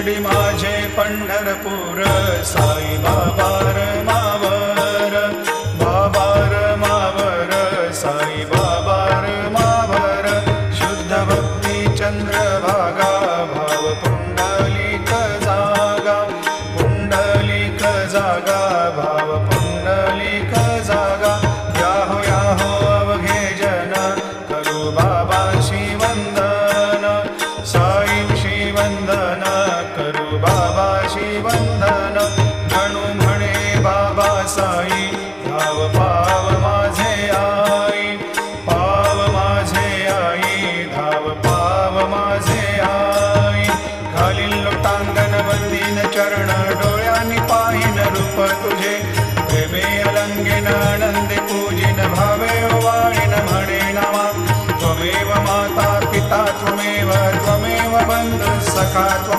शिर्डी माझे पंढरपूर साई बाबा मावर बाबा मावर साई बाबा मावर शुद्ध भक्ती चंद्रभागा भाव पुंडलिक जागा भाव पुंडलिक जागा याहो अवघे जन करू बाबाशी वंदन साई वंदन करू बाबाशी वंदन जणू म्हणे बाबा साई धाव पाव माझे आई धाव पाव माझे आई घालील लोटांगण बंदीन चरण डोळ्यांनी पाहिन रूप तुझे प्रेमे अलंगीन आनंदे पूजिन भावे वाळीन म्हणे नामा त्वमेव माता पिता त्वमेव बंधु सखा त्वमेव